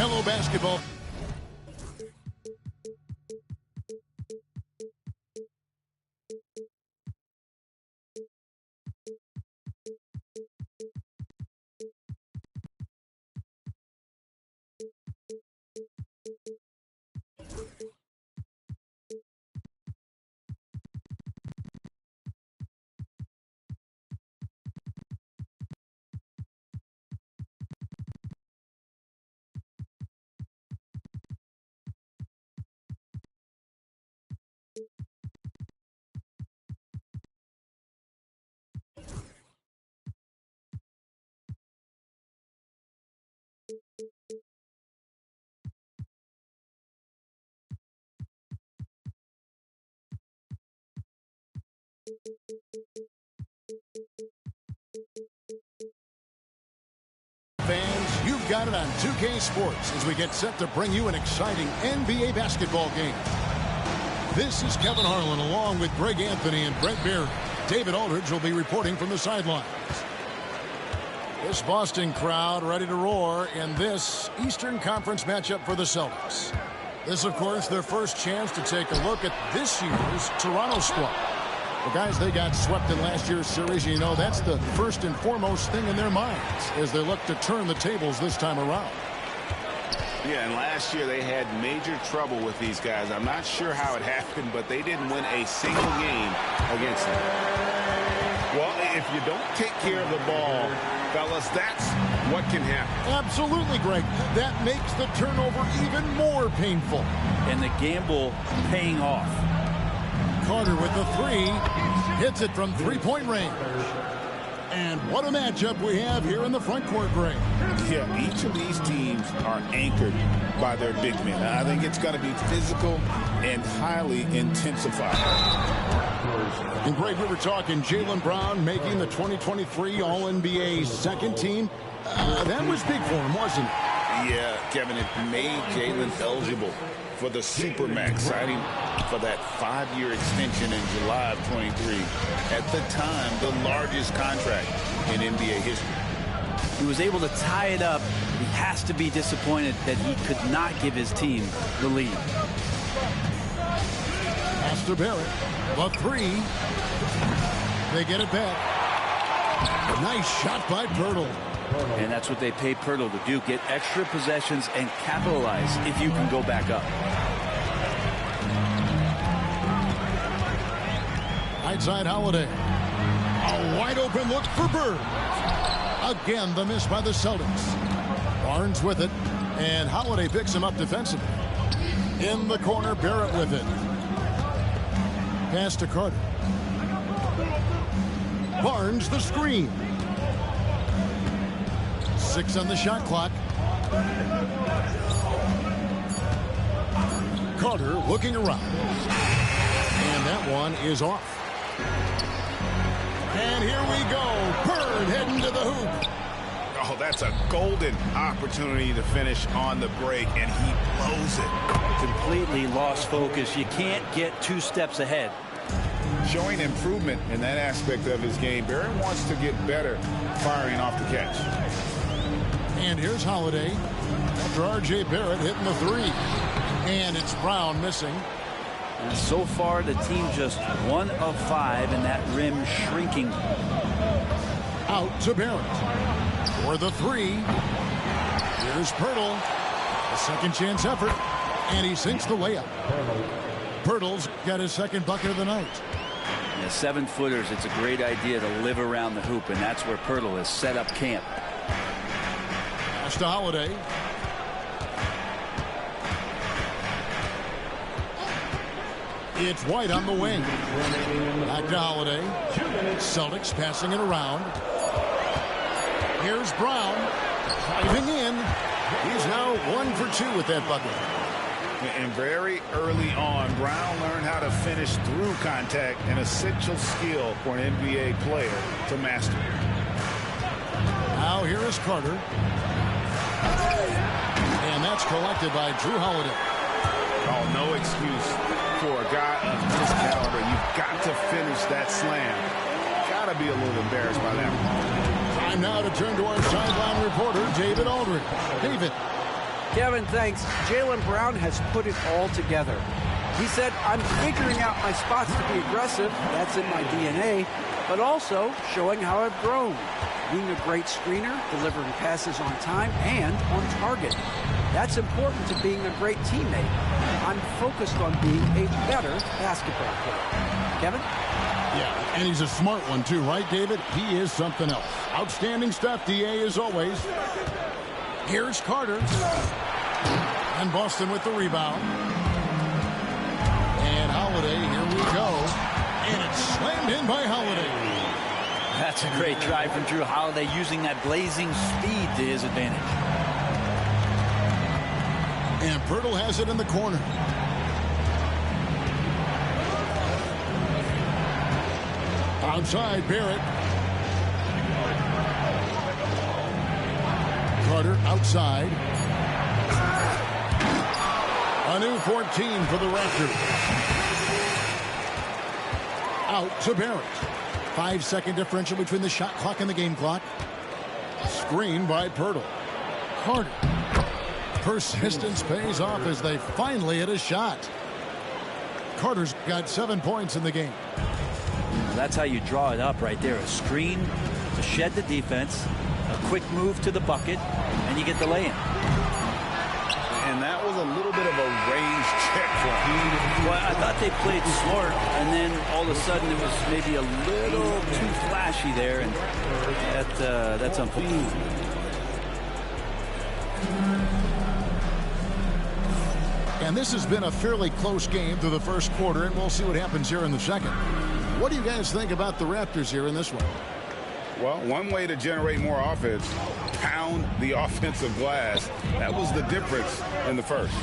Hello, basketball. Fans, you've got it on 2K Sports as we get set to bring you an exciting NBA basketball game. This is Kevin Harlan along with Greg Anthony and Brett Berry. David Aldridge will be reporting from the sidelines. This Boston crowd ready to roar in this Eastern Conference matchup for the Celtics. This, of course, their first chance to take a look at this year's Toronto squad. The guys, they got swept in last year's series. You know, that's the first and foremost thing in their minds as they look to turn the tables this time around. Yeah, and last year they had major trouble with these guys. I'm not sure how it happened, but they didn't win a single game against them. Well, if you don't take care of the ball, fellas, that's what can happen. Absolutely, Greg. That makes the turnover even more painful. And the gamble paying off. Carter with the three. Hits it from three-point range. And what a matchup we have here in the front court, Greg. Yeah, each of these teams are anchored by their big men. I think it's going to be physical and highly intensified. And Greg, we were talking Jaylen Brown making the 2023 All-NBA second team. That was big for him, wasn't it? Yeah, Kevin, it made Jaylen eligible for the Supermax, signing for that 5-year extension in July of 23. At the time, the largest contract in NBA history. He was able to tie it up. He has to be disappointed that he could not give his team the lead. Pass to Barrett. The three. They get it back. Nice shot by Pirtle. And that's what they pay Pirtle to do. Get extra possessions and capitalize if you can go back up. Right side Holiday. A wide open look for Bird. Again, the miss by the Celtics. Barnes with it. And Holiday picks him up defensively. In the corner, Barrett with it. Pass to Carter. Barnes the screen. 6 on the shot clock. Carter looking around. And that one is off. And here we go. Bird heading to the hoop. Oh, that's a golden opportunity to finish on the break, and he blows it. Completely lost focus. You can't get 2 steps ahead. Showing improvement in that aspect of his game. Barrett wants to get better firing off the catch. And here's Holiday after R.J. Barrett hitting the three. And it's Brown missing. And so far, the team just 1 of 5, and that rim shrinking. Out to Barrett for the three. Here's Pirtle. A second chance effort. And he sinks the layup. Pirtle's got his second bucket of the night. The 7-footers, it's a great idea to live around the hoop, and that's where Pirtle has set up camp. Pass to Holiday. It's White on the wing. Back to Holiday. Celtics passing it around. Here's Brown. Driving in. He's now 1 for 2 with that bucket. And very early on, Brown learned how to finish through contact, an essential skill for an NBA player to master. Now here is Carter. And that's collected by Drew Holiday. Oh, no excuse for a guy of this caliber. You've got to finish that slam. Got to be a little embarrassed by that one. Time now to turn to our sideline reporter, David Aldridge. David. Kevin, thanks. Jaylen Brown has put it all together. He said, I'm figuring out my spots to be aggressive. That's in my DNA. But also showing how I've grown. Being a great screener, delivering passes on time and on target. That's important to being a great teammate. I'm focused on being a better basketball player. Kevin? Yeah, and he's a smart one too, right, David? He is something else. Outstanding stuff, DA, as always. Here's Carter. And Boston with the rebound. And Holiday, here we go. And it's slammed in by Holiday. That's a great drive from Drew Holiday, using that blazing speed to his advantage. And Pirtle has it in the corner. Outside, Barrett. Carter outside. A new 14 for the Raptors. Out to Barrett. 5-second differential between the shot clock and the game clock. Screen by Pirtle. Carter. Persistence pays off as they finally hit a shot. Carter's got 7 points in the game. That's how you draw it up right there. A screen to shed the defense, a quick move to the bucket, and you get the lay-in. And that was a little bit of a range check for him. Well, I thought they played smart, and then all of a sudden it was maybe a little too flashy there, and that's unfortunate. And this has been a fairly close game through the first quarter, and we'll see what happens here in the second. What do you guys think about the Raptors here in this one? Well, one way to generate more offense, pound the offensive glass. That was the difference in the first.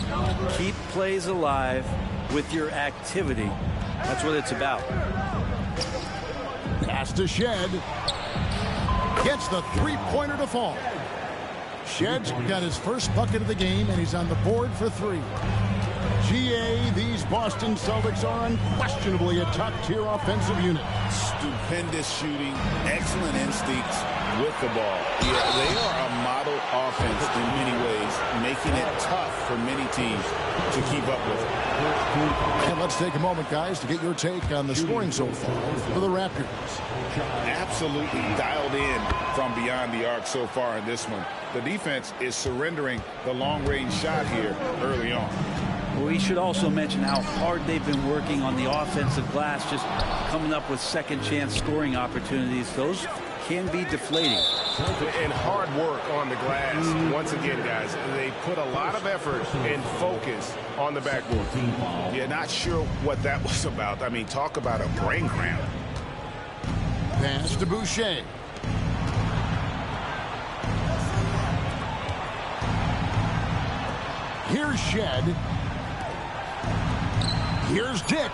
Keep plays alive with your activity. That's what it's about. Pass to Shed. Gets the three-pointer to fall. Shed's got his first bucket of the game, and he's on the board for 3. GA, these Boston Celtics are unquestionably a top-tier offensive unit. Stupendous shooting, excellent instincts with the ball. Yeah, they are a model offense in many ways, making it tough for many teams to keep up with it. And let's take a moment, guys, to get your take on the scoring so far for the Raptors. Absolutely dialed in from beyond the arc so far in this one. The defense is surrendering the long-range shot here early on. We should also mention how hard they've been working on the offensive glass, just coming up with second-chance scoring opportunities. Those can be deflating. And hard work on the glass. Once again, guys, they put a lot of effort and focus on the backboard. Yeah, not sure what that was about. I mean, talk about a brain cramp. Pass to Boucher. Here's Shed. Here's Dick.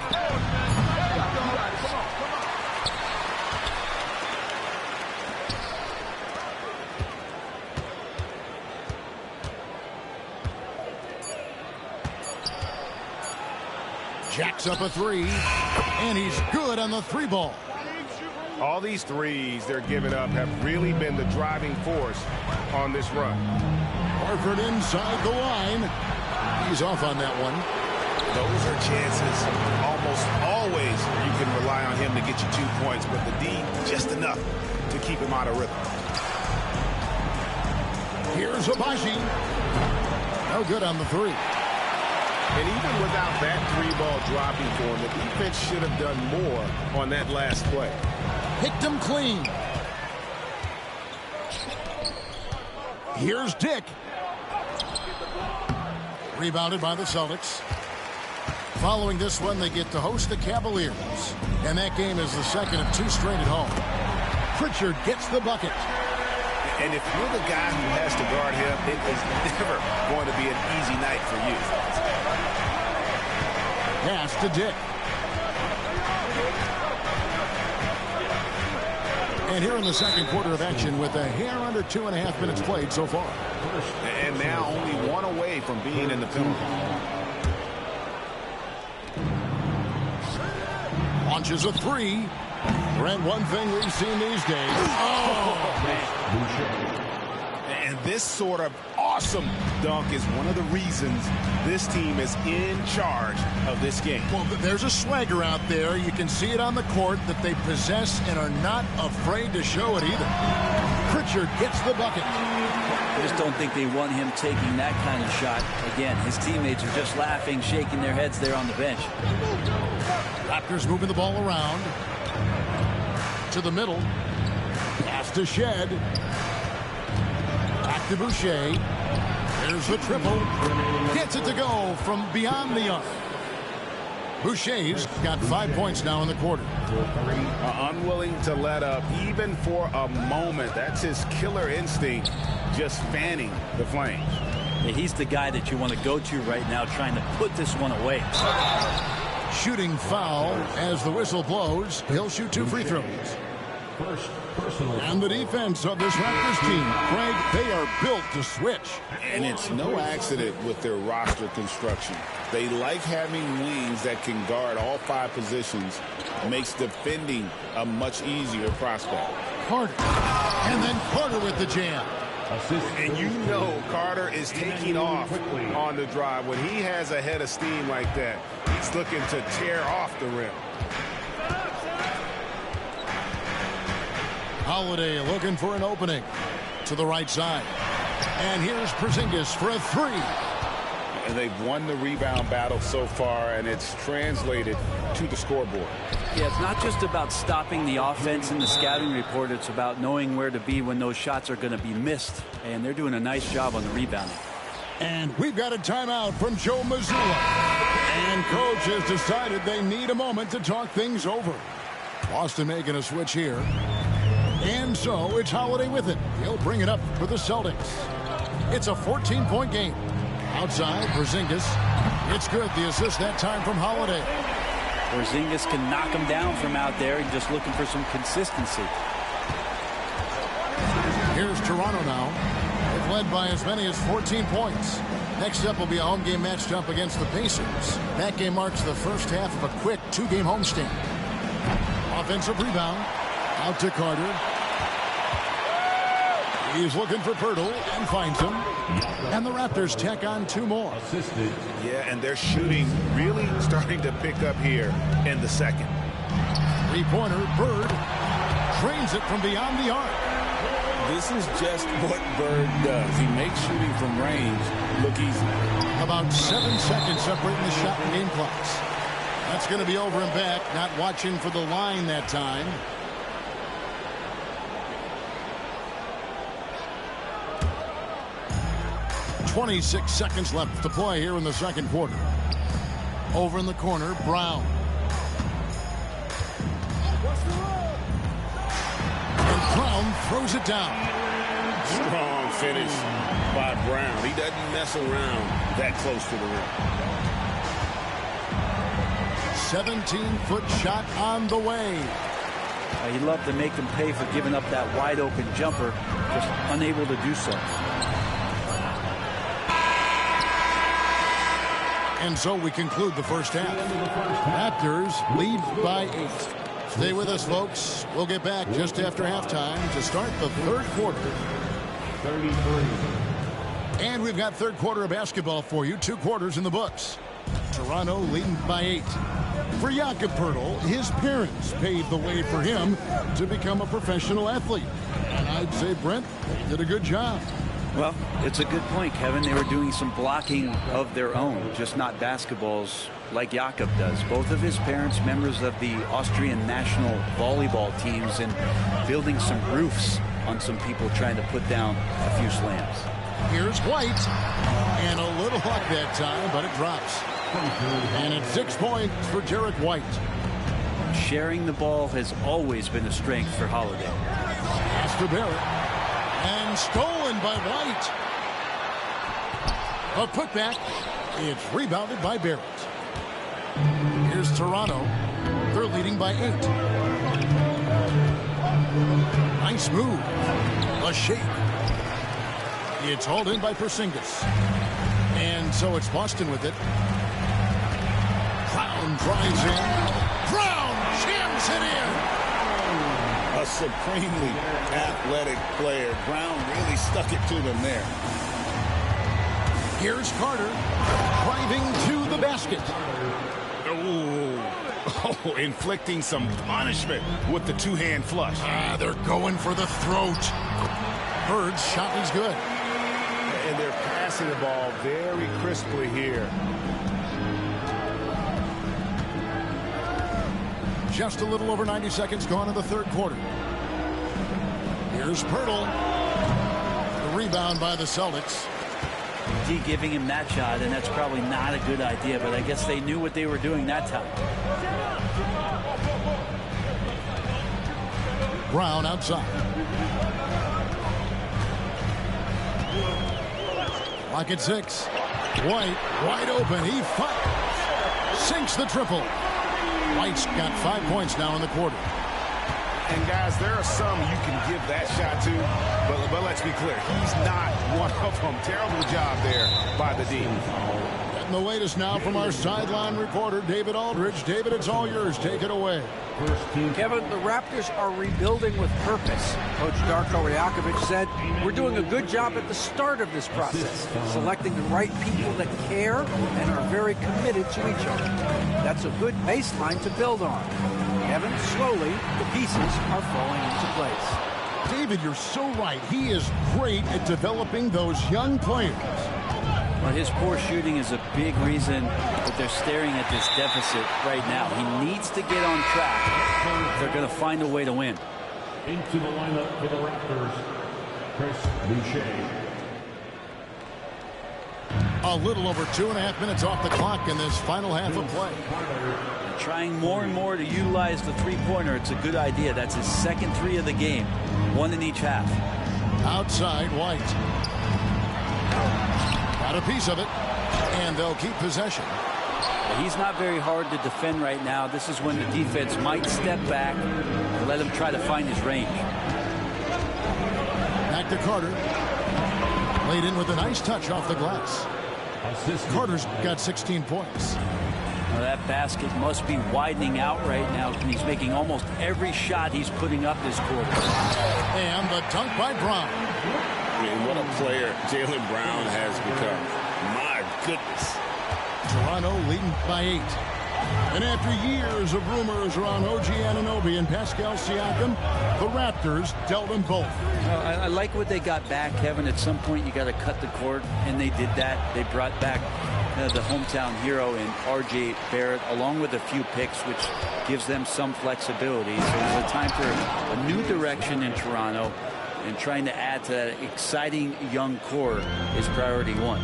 Jacks up a 3, and he's good on the 3 ball. All these threes they're giving up have really been the driving force on this run. Horford inside the line. He's off on that one. Those are chances. Almost always you can rely on him to get you 2 points, but the D, just enough to keep him out of rhythm. Here's Abaji. No good on the 3. And even without that 3-ball dropping for him, the defense should have done more on that last play. Picked him clean. Here's Dick. Rebounded by the Celtics. Following this one, they get to host the Cavaliers. And that game is the second of 2 straight at home. Pritchard gets the bucket. And if you're the guy who has to guard him, it is never going to be an easy night for you. Pass to Dick. And here in the second quarter of action with a hair under 2.5 minutes played so far. And now only 1 away from being in the penalty. Launches a 3. Brent, one thing we've seen these days. Oh, man. And this sort of awesome awesome dunk is one of the reasons this team is in charge of this game. Well, there's a swagger out there. You can see it on the court that they possess and are not afraid to show it either. Pritchard gets the bucket. I just don't think they want him taking that kind of shot. Again, his teammates are just laughing, shaking their heads there on the bench. Raptors moving the ball around. To the middle. Pass to Shed. Back to Boucher. There's the triple. Gets it to go from beyond the arc. Boucher's got 5 points now in the quarter. Unwilling to let up even for a moment. That's his killer instinct, just fanning the flames. Yeah, he's the guy that you want to go to right now, trying to put this one away. Shooting foul as the whistle blows. He'll shoot 2 free throws. And the defense of this Raptors team, Craig, they are built to switch. And it's no accident with their roster construction. They like having wings that can guard all 5 positions. Makes defending a much easier prospect. Carter. And then Carter with the jam. And you know Carter is taking off on the drive. When he has a head of steam like that, he's looking to tear off the rim. Holiday looking for an opening to the right side. And here's Porzingis for a 3. And they've won the rebound battle so far, and it's translated to the scoreboard. Yeah, it's not just about stopping the offense in the scouting report. It's about knowing where to be when those shots are going to be missed. And they're doing a nice job on the rebounding. And we've got a timeout from Joe Mazzulla. And coach has decided they need a moment to talk things over. Boston making a switch here. And so it's Holiday with it. He'll bring it up for the Celtics. It's a 14-point game. Outside, Porzingis. It's good. The assist that time from Holiday. Porzingis can knock him down from out there and just looking for some consistency. Here's Toronto now. They've led by as many as 14 points. Next up will be a home game matched up against the Pacers. That game marks the first half of a quick 2-game homestand. Offensive rebound. Out to Carter. He's looking for Pirtle and finds him. And the Raptors tack on 2 more. Yeah, and their shooting really starting to pick up here in the second. 3-pointer, Bird trains it from beyond the arc. This is just what Bird does. He makes shooting from range look easy. About 7 seconds separating the shot and game clocks. That's going to be over and back. Not watching for the line that time. .26 seconds left to play here in the second quarter. Over in the corner, Brown. And Brown throws it down. Strong finish by Brown. He doesn't mess around that close to the rim. 17-foot shot on the way. He'd love to make them pay for giving up that wide-open jumper, just unable to do so. And so we conclude the first half. Raptors lead by 8. Stay with us, folks. We'll get back just after halftime to start the third quarter. 33. And we've got third quarter of basketball for you. 2 quarters in the books. Toronto leading by 8. For Jakob Poeltl, his parents paved the way for him to become a professional athlete. And I'd say, Brent, they did a good job. Well, it's a good point, Kevin. They were doing some blocking of their own, just not basketballs like Jakob does. Both of his parents, members of the Austrian national volleyball teams, and building some roofs on some people trying to put down a few slams. Here's White. And a little luck that time, but it drops. And it's 6 points for Derek White. Sharing the ball has always been a strength for Holiday. Pass to Barrett. And stolen by White. A putback. It's rebounded by Barrett. Here's Toronto. They're leading by 8. Nice move. A shake. It's hauled in by Porzingis. And so it's Boston with it. Brown drives in. Brown jams it in. A supremely athletic player. Brown really stuck it to them there. Here's Carter driving to the basket. Oh, inflicting some punishment with the two-hand flush. They're going for the throat. Bird's shot is good. And they're passing the ball very crisply here. Just a little over 90 seconds gone in the third quarter. Here's Pirtle. The rebound by the Celtics. D giving him that shot, and that's probably not a good idea, but I guess they knew what they were doing that time. Brown outside. Lock at 6. White wide open. He fires. Sinks the triple. White's got 5 points now in the quarter. And guys, there are some you can give that shot to, but let's be clear, he's not one of them. Terrible job there by the D. And the latest now from our sideline reporter, David Aldridge. David, it's all yours. Take it away. Kevin, the Raptors are rebuilding with purpose. Coach Darko Rajakovic said, we're doing a good job at the start of this process, selecting the right people that care and are very committed to each other. That's a good baseline to build on. Kevin, slowly, the pieces are falling into place. David, you're so right. He is great at developing those young players. Well, his poor shooting is a big reason that they're staring at this deficit right now. He needs to get on track. They're going to find a way to win. Into the lineup for the Raptors, Chris Boucher. A little over 2.5 minutes off the clock in this final half of play. Trying more and more to utilize the three-pointer. It's a good idea. That's his second 3 of the game. 1 in each half. Outside, White. Got a piece of it, and they'll keep possession. He's not very hard to defend right now. This is when the defense might step back and let him try to find his range. Back to Carter. Laid in with a nice touch off the glass. Carter's got 16 points. Now that basket must be widening out right now. He's making almost every shot he's putting up this quarter. And the dunk by Brown. I mean, what a player Jaylen Brown has become. My goodness. Toronto leading by 8. And after years of rumors around OG Anunoby and Pascal Siakam, the Raptors dealt them both. I like what they got back, Kevin. At some point, you got to cut the cord, and they did that. They brought back the hometown hero in R.J. Barrett, along with a few picks, which gives them some flexibility. So it's a time for a new direction in Toronto, and trying to add to that exciting young core is priority 1.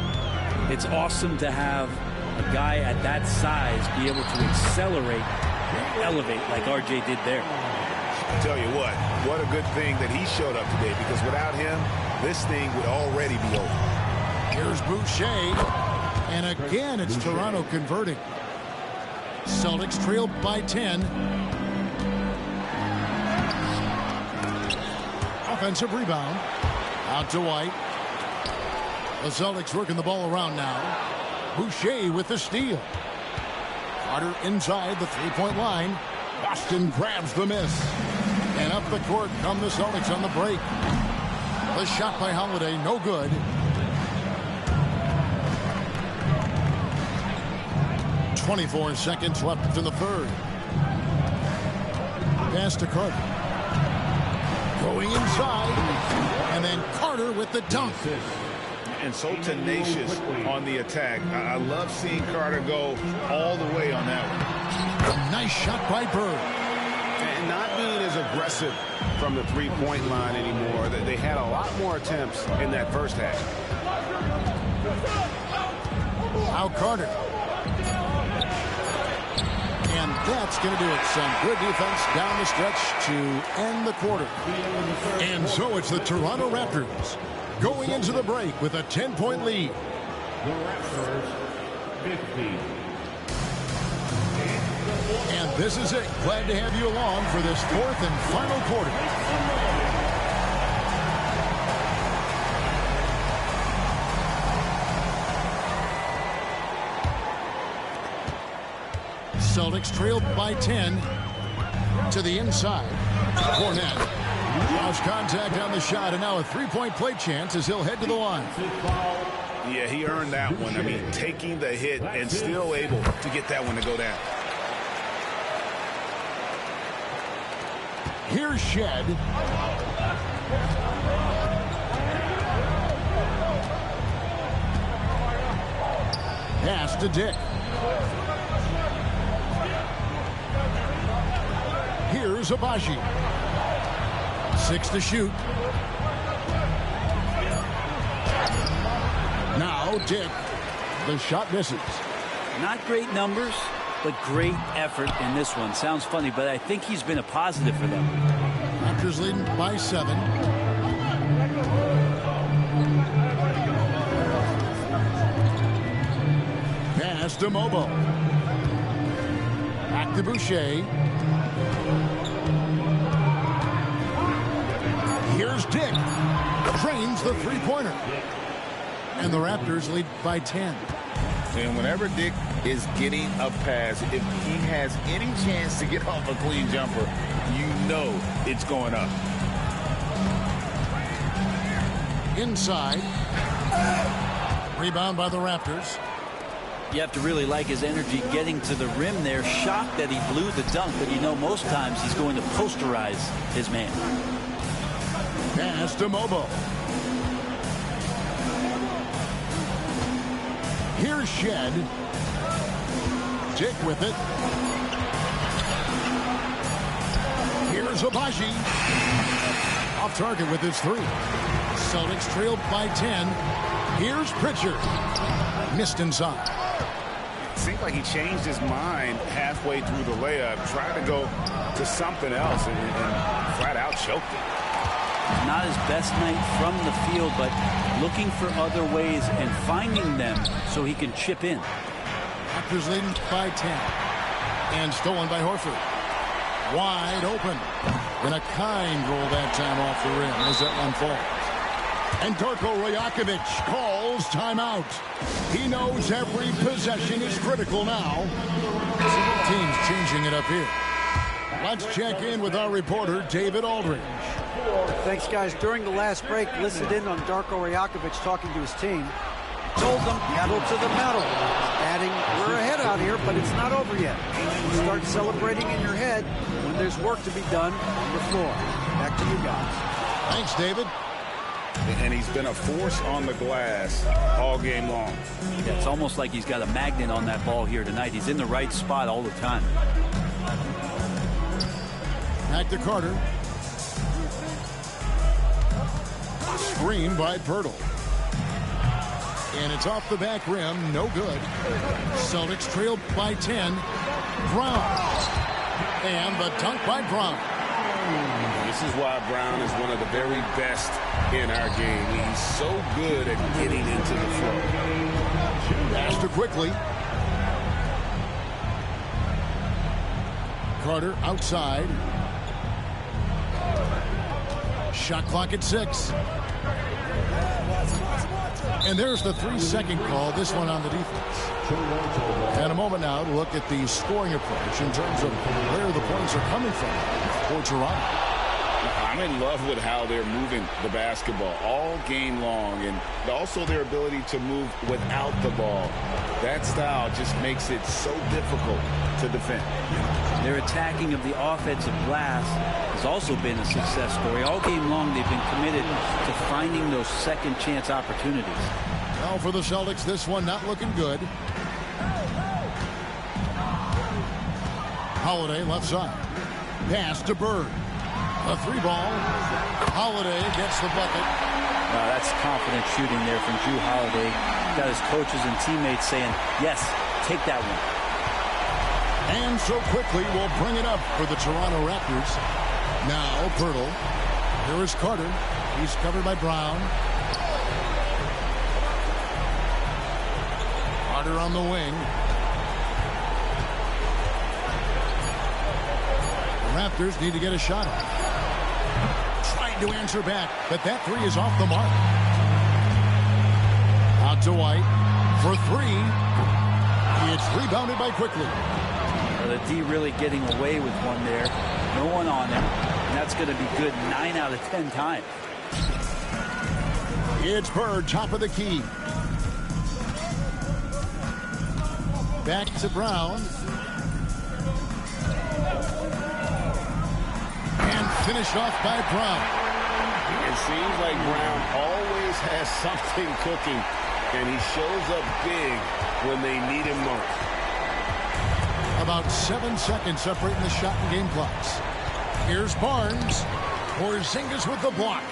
It's awesome to have a guy at that size be able to accelerate and elevate like RJ did there. I tell you what a good thing that he showed up today, because without him, this thing would already be over. Here's Boucher, and again it's Toronto converting. Celtics trail by 10. Offensive rebound. Out to White. The Celtics working the ball around now. Boucher with the steal. Carter inside the three-point line. Boston grabs the miss. And up the court come the Celtics on the break. The shot by Holiday, no good. .24 seconds left in the third. Pass to Carter. Going inside. And then Carter with the dunk. And so tenacious on the attack. I love seeing Carter go all the way on that one. A nice shot by Bird. And not being as aggressive from the three-point line anymore. They had a lot more attempts in that first half. Now Carter. And that's going to do it. Some good defense down the stretch to end the quarter. And so it's the Toronto Raptors going into the break with a 10-point lead. The Raptors, 50. And this is it. Glad to have you along for this fourth and final quarter. Celtics trailed by 10 to the inside. Cornette. Lost contact on the shot, and now a three-point play chance as he'll head to the line. Yeah, he earned that one. I mean, taking the hit and still able to get that one to go down. Here's Shed. Pass to Dick. Here's Abaji. 6 to shoot. Now Dick. The shot misses. Not great numbers, but great effort in this one. Sounds funny, but I think he's been a positive for them. Raptors leading by 7. Pass to Mobo. Back to Boucher. Here's Dick. Drains the three-pointer. And the Raptors lead by 10. And whenever Dick is getting a pass, if he has any chance to get off a clean jumper, you know it's going up. Inside. Rebound by the Raptors. You have to really like his energy getting to the rim there. Shocked that he blew the dunk, but you know most times he's going to posterize his man. Pass to Mobo. Here's Shed. Dick with it. Here's Abaji. Off target with his 3. Celtics trailed by 10. Here's Pritchard. Missed inside. Seemed like he changed his mind halfway through the layup, tried to go to something else, and flat out choked it. Not his best night from the field, but looking for other ways and finding them so he can chip in. Raptors leading by 10. And stolen by Horford. Wide open. And a kind roll that time off the rim as that one falls. And Darko Rajakovic calls timeout. He knows every possession is critical now. Teams changing it up here. Let's check in with our reporter, David Aldridge. Thanks, guys. During the last break, listened in on Darko Rajakovic talking to his team. Told them, pedal to the metal. Adding, we're ahead out here, but it's not over yet. You start celebrating in your head when there's work to be done on the floor. Back to you guys. Thanks, David. And he's been a force on the glass all game long. Yeah, it's almost like he's got a magnet on that ball here tonight. He's in the right spot all the time. Back to Carter. Screen by Pirtle. And it's off the back rim. No good. Celtics trailed by 10. Brown. And the dunk by Brown. This is why Brown is one of the very best in our game. He's so good at getting into the flow. Pass to quickly. Carter outside. Shot clock at 6. And there's the 3-second call, this one on the defense. And a moment now to look at the scoring approach in terms of where the points are coming from for Toronto. I'm in love with how they're moving the basketball all game long, and also their ability to move without the ball. That style just makes it so difficult to defend. Their attacking of the offensive glass has also been a success story. All game long, they've been committed to finding those second chance opportunities. Well, for the Celtics, this one not looking good. Holiday left side. Pass to Bird. A 3-ball. Holiday gets the bucket. That's confident shooting there from Drew Holiday. Got his coaches and teammates saying, yes, take that one. And so quickly we'll bring it up for the Toronto Raptors. Now Pirtle. Here is Carter. He's covered by Brown. Carter on the wing. The Raptors need to get a shot off. Trying to answer back, but that 3 is off the mark. Out to White for 3. It's rebounded by Quickly. The D really getting away with one there. No one on him. And that's going to be good 9 out of 10 times. It's Bird, top of the key. Back to Brown. And finished off by Brown. It seems like Brown always has something cooking, and he shows up big when they need him most. About 7 seconds separating the shot and game clocks. Here's Barnes. Porzingis with the block.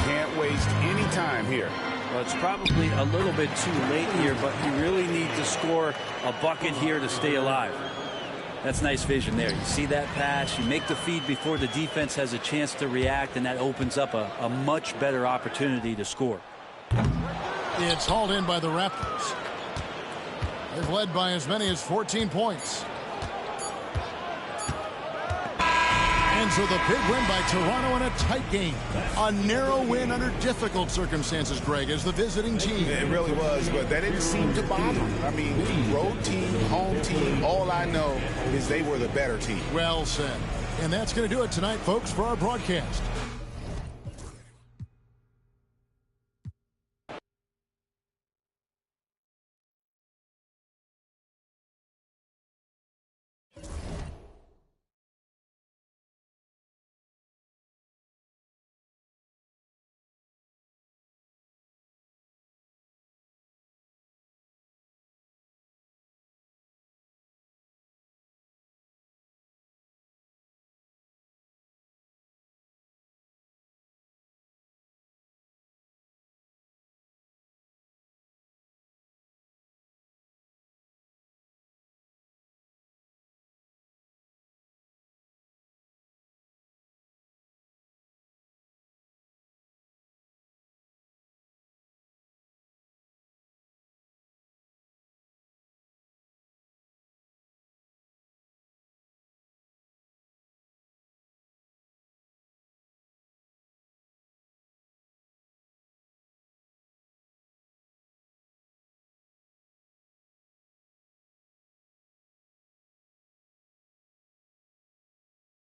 Can't waste any time here. Well, it's probably a little bit too late here, but you really need to score a bucket here to stay alive. That's nice vision there. You see that pass, you make the feed before the defense has a chance to react, and that opens up a much better opportunity to score. It's hauled in by the Raptors. They've led by as many as 14 points. And so the big win by Toronto in a tight game. A narrow win under difficult circumstances, Greg, as the visiting team. It really was, but that didn't seem to bother them. I mean, road team, home team, all I know is they were the better team. Well said. And that's going to do it tonight, folks, for our broadcast.